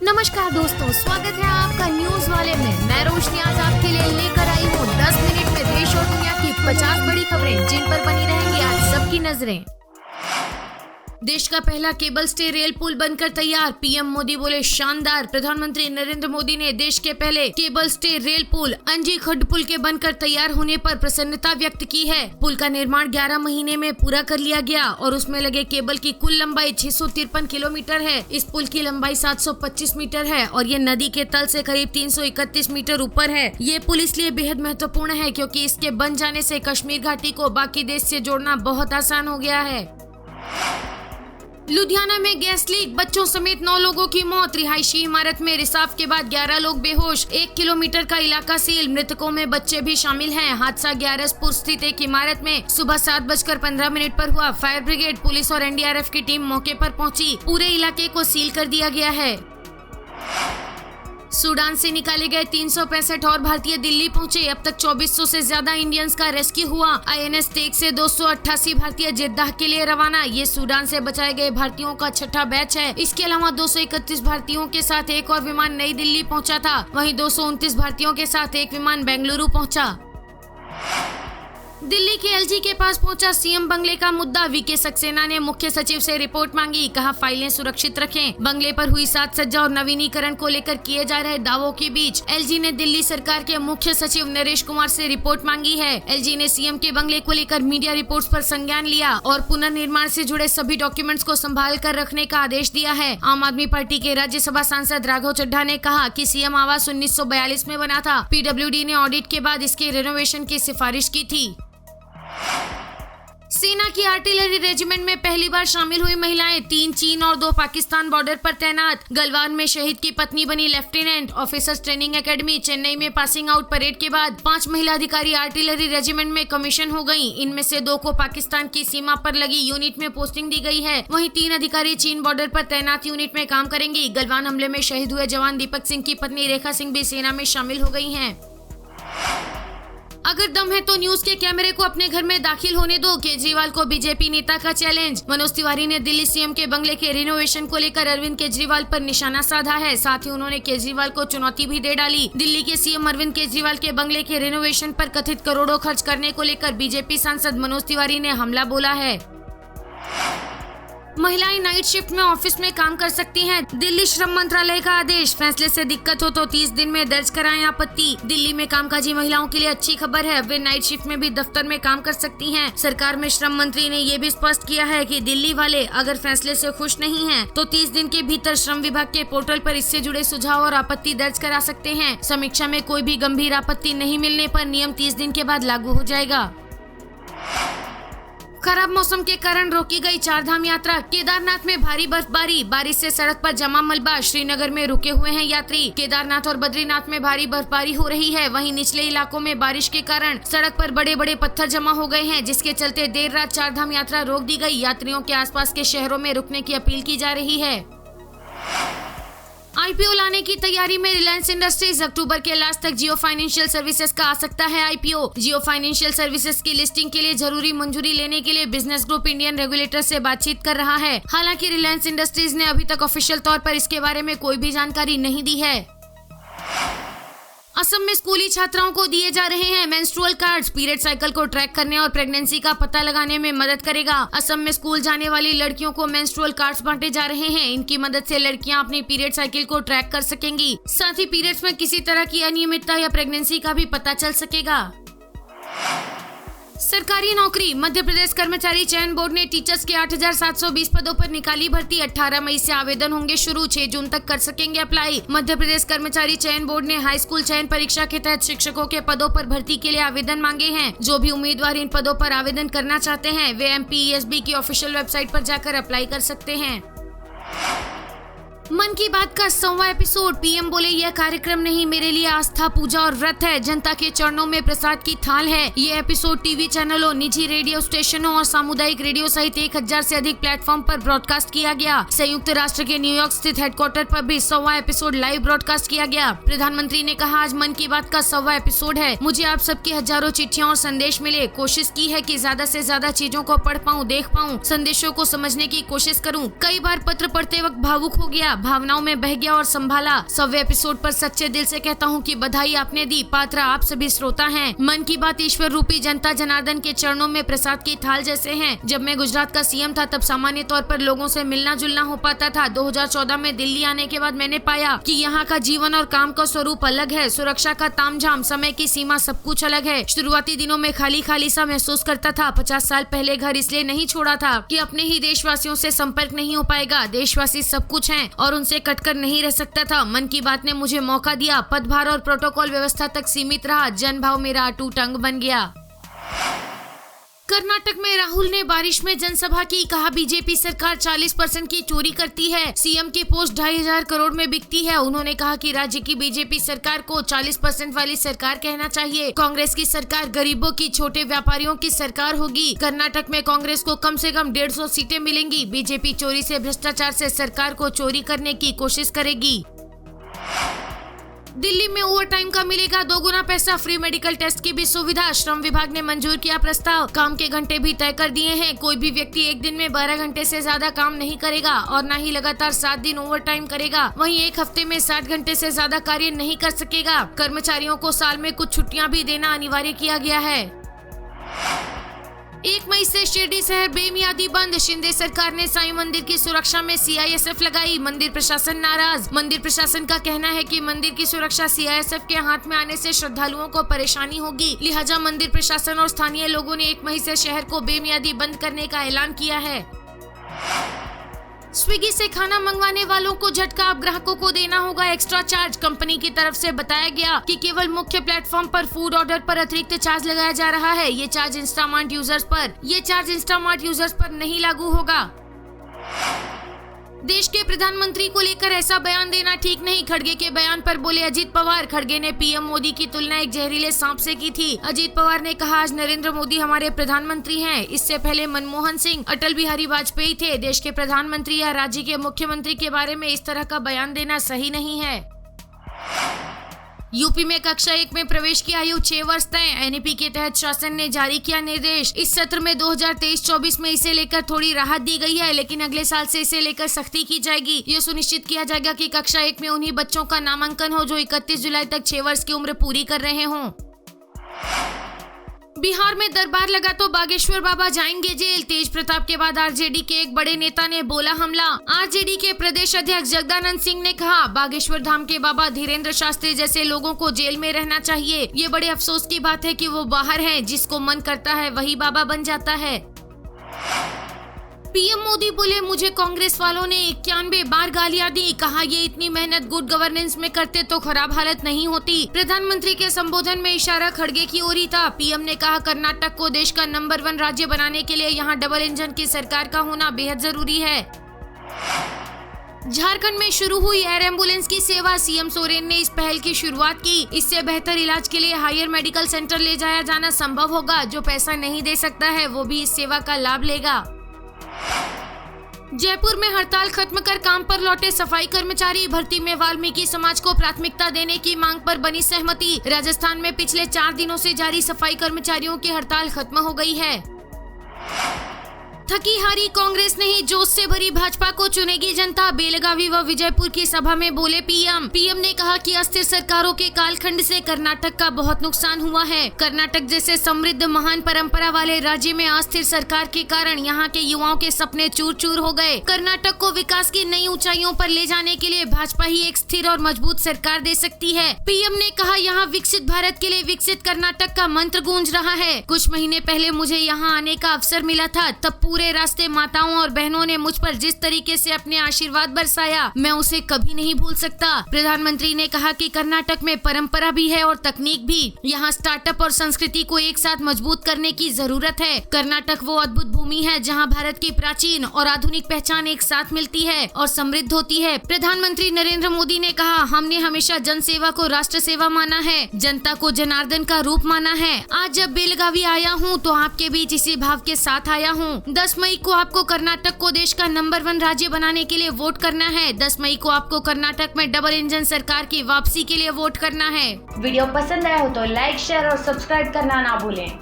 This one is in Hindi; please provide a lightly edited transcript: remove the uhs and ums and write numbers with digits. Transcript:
नमस्कार दोस्तों, स्वागत है आपका न्यूज वाले में। मैं रोशनी आज आपके लिए लेकर आई हूँ 10 मिनट में देश और दुनिया की 50 बड़ी खबरें जिन पर बनी रहेंगी आज सबकी नजरें। देश का पहला केबल स्टे रेल पुल बनकर तैयार, पीएम मोदी बोले शानदार। प्रधानमंत्री नरेंद्र मोदी ने देश के पहले केबल स्टे रेल पुल अंजी खड्ड पुल के बनकर तैयार होने पर प्रसन्नता व्यक्त की है। पुल का निर्माण 11 महीने में पूरा कर लिया गया और उसमें लगे केबल की कुल लंबाई 653 किलोमीटर है। इस पुल की लंबाई 725 मीटर है और ये नदी के तल से करीब 331 मीटर ऊपर है। ये पुल इसलिए बेहद महत्वपूर्ण है क्योंकि इसके बन जाने से कश्मीर घाटी को बाकी देश से जोड़ना बहुत आसान हो गया है। लुधियाना में गैस लीक, बच्चों समेत 9 लोगों की मौत। रिहायशी इमारत में रिसाव के बाद 11 लोग बेहोश, 1 किलोमीटर का इलाका सील, मृतकों में बच्चे भी शामिल हैं। हादसा ग्यारसपुर स्थित एक इमारत में सुबह 7:15 पर हुआ। फायर ब्रिगेड, पुलिस और एनडीआरएफ की टीम मौके पर पहुंची। पूरे इलाके को सील कर दिया गया है। सूडान से निकाले गए 365 और भारतीय दिल्ली पहुंचे। अब तक 2400 से ज्यादा इंडियंस का रेस्क्यू हुआ। आईएनएस टेक से 288 भारतीय जेद्दाह के लिए रवाना। ये सूडान से बचाए गए भारतीयों का छठा बैच है। इसके अलावा 231 भारतीयों के साथ एक और विमान नई दिल्ली पहुंचा था। वहीं 229 भारतीयों के साथ एक विमान बेंगलुरु पहुंचा। दिल्ली के एलजी के पास पहुंचा सीएम बंगले का मुद्दा। वीके सक्सेना ने मुख्य सचिव से रिपोर्ट मांगी, कहा फाइलें सुरक्षित रखें। बंगले पर हुई साज सज्जा और नवीनीकरण को लेकर किए जा रहे दावों के बीच एलजी ने दिल्ली सरकार के मुख्य सचिव नरेश कुमार से रिपोर्ट मांगी है। एलजी ने सीएम के बंगले को लेकर मीडिया रिपोर्ट्स पर संज्ञान लिया और पुनर्निर्माण से जुड़े सभी डॉक्यूमेंट्स को संभाल कर रखने का आदेश दिया है। आम आदमी पार्टी के राज्यसभा सांसद राघव चड्ढा ने कहा कि सीएम आवास 1942 में बना था। पीडब्ल्यूडी ने ऑडिट के बाद इसके रेनोवेशन की सिफारिश की थी। सेना की आर्टिलरी रेजिमेंट में पहली बार शामिल हुई महिलाएं, 3 चीन और 2 पाकिस्तान बॉर्डर पर तैनात। गलवान में शहीद की पत्नी बनी lieutenant. Officers training academy Chennai में पासिंग आउट परेड के बाद 5 महिला अधिकारी आर्टिलरी रेजिमेंट में कमीशन हो गयी। इनमें से 2 को पाकिस्तान की सीमा पर लगी यूनिट में पोस्टिंग दी गई है। वहीं 3 अधिकारी चीन बॉर्डर पर तैनात यूनिट में काम करेंगी। गलवान हमले में शहीद हुए जवान दीपक सिंह की पत्नी रेखा सिंह भी सेना में शामिल हो गई है। अगर दम है तो न्यूज के कैमरे को अपने घर में दाखिल होने दो, केजरीवाल को बीजेपी नेता का चैलेंज। मनोज तिवारी ने दिल्ली सीएम के बंगले के रिनोवेशन को लेकर अरविंद केजरीवाल पर निशाना साधा है। साथ ही उन्होंने केजरीवाल को चुनौती भी दे डाली। दिल्ली के सीएम अरविंद केजरीवाल के बंगले के रिनोवेशन पर कथित करोड़ों खर्च करने को लेकर बीजेपी सांसद मनोज तिवारी ने हमला बोला है। महिलाएं नाइट शिफ्ट में ऑफिस में काम कर सकती हैं। दिल्ली श्रम मंत्रालय का आदेश, फैसले से दिक्कत हो तो 30 दिन में दर्ज कराएं आपत्ति। दिल्ली में कामकाजी महिलाओं के लिए अच्छी खबर है, वे नाइट शिफ्ट में भी दफ्तर में काम कर सकती हैं। सरकार में श्रम मंत्री ने ये भी स्पष्ट किया है कि दिल्ली वाले अगर फैसले से खुश नहीं हैं, तो 30 दिन के भीतर श्रम विभाग के पोर्टल पर इससे जुड़े सुझाव और आपत्ति दर्ज करा सकते हैं। समीक्षा में कोई भी गंभीर आपत्ति नहीं मिलने पर नियम 30 दिन के बाद लागू हो जाएगा। खराब मौसम के कारण रोकी गई 4 धाम यात्रा। केदारनाथ में भारी बर्फबारी, बारिश से सड़क पर जमा मलबा। श्रीनगर में रुके हुए हैं यात्री। केदारनाथ और बद्रीनाथ में भारी बर्फबारी हो रही है। वहीं निचले इलाकों में बारिश के कारण सड़क पर बड़े बड़े पत्थर जमा हो गए हैं, जिसके चलते देर रात 4 धाम यात्रा रोक दी गई। यात्रियों के आसपास के शहरों में रुकने की अपील की जा रही है। आईपीओ लाने की तैयारी में रिलायंस इंडस्ट्रीज। अक्टूबर के लास्ट तक जियो फाइनेंशियल सर्विसेज का आ सकता है आईपीओ। जियो फाइनेंशियल सर्विसेज की लिस्टिंग के लिए जरूरी मंजूरी लेने के लिए बिजनेस ग्रुप इंडियन रेगुलेटर से बातचीत कर रहा है। हालांकि रिलायंस इंडस्ट्रीज ने अभी तक ऑफिशियल तौर पर इसके बारे में कोई भी जानकारी नहीं दी है। असम में स्कूली छात्राओं को दिए जा रहे हैं मेंस्ट्रुअल कार्ड्स। पीरियड साइकिल को ट्रैक करने और प्रेगनेंसी का पता लगाने में मदद करेगा। असम में स्कूल जाने वाली लड़कियों को मेंस्ट्रुअल कार्ड्स बांटे जा रहे हैं। इनकी मदद से लड़कियां अपनी पीरियड साइकिल को ट्रैक कर सकेंगी। साथ ही पीरियड्स में किसी तरह की अनियमितता या प्रेगनेंसी का भी पता चल सकेगा। सरकारी नौकरी। मध्य प्रदेश कर्मचारी चयन बोर्ड ने टीचर्स के 8,720 पदों पर निकाली भर्ती। 18 मई से आवेदन होंगे शुरू, 6 जून तक कर सकेंगे अप्लाई। मध्य प्रदेश कर्मचारी चयन बोर्ड ने हाई स्कूल चयन परीक्षा के तहत शिक्षकों के पदों पर भर्ती के लिए आवेदन मांगे हैं। जो भी उम्मीदवार इन पदों पर आवेदन करना चाहते हैं, वे एमपीईएसबी की ऑफिशियल वेबसाइट पर जाकर अप्लाई कर सकते हैं। मन की बात का 100वां एपिसोड। पीएम बोले यह कार्यक्रम नहीं, मेरे लिए आस्था, पूजा और व्रत है। जनता के चरणों में प्रसाद की थाल है। ये एपिसोड टीवी चैनलों, निजी रेडियो स्टेशनों और सामुदायिक रेडियो सहित 1000 से अधिक प्लेटफॉर्म पर ब्रॉडकास्ट किया गया। संयुक्त राष्ट्र के न्यूयॉर्क स्थित हेडक्वार्टर पर भी 100वां एपिसोड लाइव ब्रॉडकास्ट किया गया। प्रधानमंत्री ने कहा, आज मन की बात का 100वां एपिसोड है। मुझे आप सबकी हजारों चिट्ठियां और संदेश मिले। कोशिश की है कि ज्यादा से ज्यादा चीजों को पढ़ पाऊँ, देख पाऊँ, संदेशों को समझने की कोशिश करूँ। कई बार पत्र पढ़ते वक्त भावुक हो गया। भावनाओं में बह गया और संभाला। 100वें एपिसोड पर सच्चे दिल से कहता हूँ कि बधाई आपने दी। पात्र आप सभी श्रोता हैं। मन की बात ईश्वर रूपी जनता जनार्दन के चरणों में प्रसाद की थाल जैसे हैं। जब मैं गुजरात का सीएम था तब सामान्य तौर पर लोगों से मिलना जुलना हो पाता था। 2014 में दिल्ली आने के बाद मैंने पाया कि यहाँ का जीवन और काम का स्वरूप अलग है। सुरक्षा का तामझाम, समय की सीमा, सब कुछ अलग है। शुरुआती दिनों में खाली खाली सा महसूस करता था। 50 साल पहले घर इसलिए नहीं छोड़ा था कि अपने ही देशवासियों से संपर्क नहीं हो पाएगा। देशवासी सब कुछ हैं और उनसे कटकर नहीं रह सकता था। मन की बात ने मुझे मौका दिया। पदभार और प्रोटोकॉल व्यवस्था तक सीमित रहा। जनभाव मेरा अटूट अंग बन गया। कर्नाटक में राहुल ने बारिश में जनसभा की। कहा बीजेपी सरकार 40% की चोरी करती है। सीएम की पोस्ट 2,500 करोड़ में बिकती है। उन्होंने कहा कि राज्य की बीजेपी सरकार को 40% वाली सरकार कहना चाहिए। कांग्रेस की सरकार गरीबों की, छोटे व्यापारियों की सरकार होगी। कर्नाटक में कांग्रेस को कम से कम 150 सीटें मिलेंगी। बीजेपी चोरी से, भ्रष्टाचार से सरकार को चोरी करने की कोशिश करेगी। दिल्ली में ओवर टाइम का मिलेगा 2 गुना पैसा। फ्री मेडिकल टेस्ट की भी सुविधा। श्रम विभाग ने मंजूर किया प्रस्ताव। काम के घंटे भी तय कर दिए हैं। कोई भी व्यक्ति एक दिन में 12 घंटे से ज्यादा काम नहीं करेगा और न ही लगातार 7 दिन ओवर टाइम करेगा। वहीं एक हफ्ते में 60 घंटे से ज्यादा कार्य नहीं कर सकेगा। कर्मचारियों को साल में कुछ छुट्टियां भी देना अनिवार्य किया गया है। 1 मई से शिरडी शहर बेमियादी बंद। शिंदे सरकार ने साईं मंदिर की सुरक्षा में सीआईएसएफ लगाई। मंदिर प्रशासन नाराज। मंदिर प्रशासन का कहना है कि मंदिर की सुरक्षा सीआईएसएफ के हाथ में आने से श्रद्धालुओं को परेशानी होगी। लिहाजा मंदिर प्रशासन और स्थानीय लोगों ने 1 मई से शहर को बेमियादी बंद करने का ऐलान किया है। स्विगी से खाना मंगवाने वालों को झटका। अब ग्राहकों को देना होगा एक्स्ट्रा चार्ज। कंपनी की तरफ से बताया गया कि केवल मुख्य प्लेटफॉर्म पर फूड ऑर्डर पर अतिरिक्त चार्ज लगाया जा रहा है। ये चार्ज इंस्टामार्ट यूजर्स पर नहीं लागू होगा। देश के प्रधानमंत्री को लेकर ऐसा बयान देना ठीक नहीं। खड़गे के बयान पर बोले अजीत पवार। खड़गे ने पीएम मोदी की तुलना एक जहरीले सांप से की थी। अजीत पवार ने कहा आज नरेंद्र मोदी हमारे प्रधानमंत्री हैं। इससे पहले मनमोहन सिंह, अटल बिहारी वाजपेयी थे। देश के प्रधानमंत्री या राज्य के मुख्यमंत्री के बारे में इस तरह का बयान देना सही नहीं है। यूपी में कक्षा 1 में प्रवेश की आयु 6 वर्ष तय। एनईपी के तहत शासन ने जारी किया निर्देश। इस सत्र में 2023-24 में इसे लेकर थोड़ी राहत दी गई है, लेकिन अगले साल से इसे लेकर सख्ती की जाएगी। ये सुनिश्चित किया जाएगा कि कक्षा 1 में उन्हीं बच्चों का नामांकन हो जो 31 जुलाई तक 6 वर्ष की उम्र पूरी कर रहे हों। बिहार में दरबार लगा तो बागेश्वर बाबा जाएंगे जेल। तेज प्रताप के बाद आरजेडी के एक बड़े नेता ने बोला हमला। आरजेडी के प्रदेश अध्यक्ष जगदानंद सिंह ने कहा बागेश्वर धाम के बाबा धीरेन्द्र शास्त्री जैसे लोगों को जेल में रहना चाहिए। ये बड़े अफसोस की बात है कि वो बाहर हैं। जिसको मन करता है वही बाबा बन जाता है। पीएम मोदी बोले मुझे कांग्रेस वालों ने 91 बार गालियां दी। कहा ये इतनी मेहनत गुड गवर्नेंस में करते तो खराब हालत नहीं होती। प्रधानमंत्री के संबोधन में इशारा खड़गे की ओर ही था। पीएम ने कहा कर्नाटक को देश का नंबर 1 राज्य बनाने के लिए यहाँ डबल इंजन की सरकार का होना बेहद जरूरी है। झारखंड में शुरू हुई एयर एम्बुलेंस की सेवा। सीएम सोरेन ने इस पहल की शुरुआत की। इससे बेहतर इलाज के लिए हायर मेडिकल सेंटर ले जाया जाना संभव होगा। जो पैसा नहीं दे सकता है वो भी इस सेवा का लाभ लेगा। जयपुर में हड़ताल खत्म कर काम पर लौटे सफाई कर्मचारी। भर्ती में वाल्मीकि समाज को प्राथमिकता देने की मांग पर बनी सहमति। राजस्थान में पिछले 4 दिनों से जारी सफाई कर्मचारियों की हड़ताल खत्म हो गई है। थकी हारी कांग्रेस नहीं, जोश से भरी भाजपा को चुनेगी जनता। बेलगावी व विजयपुर की सभा में बोले पीएम ने कहा कि अस्थिर सरकारों के कालखंड से कर्नाटक का बहुत नुकसान हुआ है। कर्नाटक जैसे समृद्ध महान परंपरा वाले राज्य में अस्थिर सरकार के कारण यहाँ के युवाओं के सपने चूर चूर हो गए। कर्नाटक को विकास की नई ऊंचाइयों पर ले जाने के लिए भाजपा ही एक स्थिर और मजबूत सरकार दे सकती है। पीएम ने कहा यहाँ विकसित भारत के लिए विकसित कर्नाटक का मंत्र गूंज रहा है। कुछ महीने पहले मुझे यहाँ आने का अवसर मिला था। तब पूरे रास्ते माताओं और बहनों ने मुझ पर जिस तरीके से अपने आशीर्वाद बरसाया मैं उसे कभी नहीं भूल सकता। प्रधानमंत्री ने कहा कि कर्नाटक में परंपरा भी है और तकनीक भी। यहाँ स्टार्टअप और संस्कृति को एक साथ मजबूत करने की जरूरत है। कर्नाटक वो अद्भुत भूमि है जहाँ भारत की प्राचीन और आधुनिक पहचान एक साथ मिलती है और समृद्ध होती है। प्रधानमंत्री नरेंद्र मोदी ने कहा हमने हमेशा जन सेवा को राष्ट्र सेवा माना है, जनता को जनार्दन का रूप माना है। आज जब बेलगावी आया हूँ तो आपके बीच इसी भाव के साथ आया हूँ। 10 मई को आपको कर्नाटक को देश का नंबर 1 राज्य बनाने के लिए वोट करना है। 10 मई को आपको कर्नाटक में डबल इंजन सरकार की वापसी के लिए वोट करना है। वीडियो पसंद आया हो तो लाइक, शेयर और सब्सक्राइब करना ना भूलें।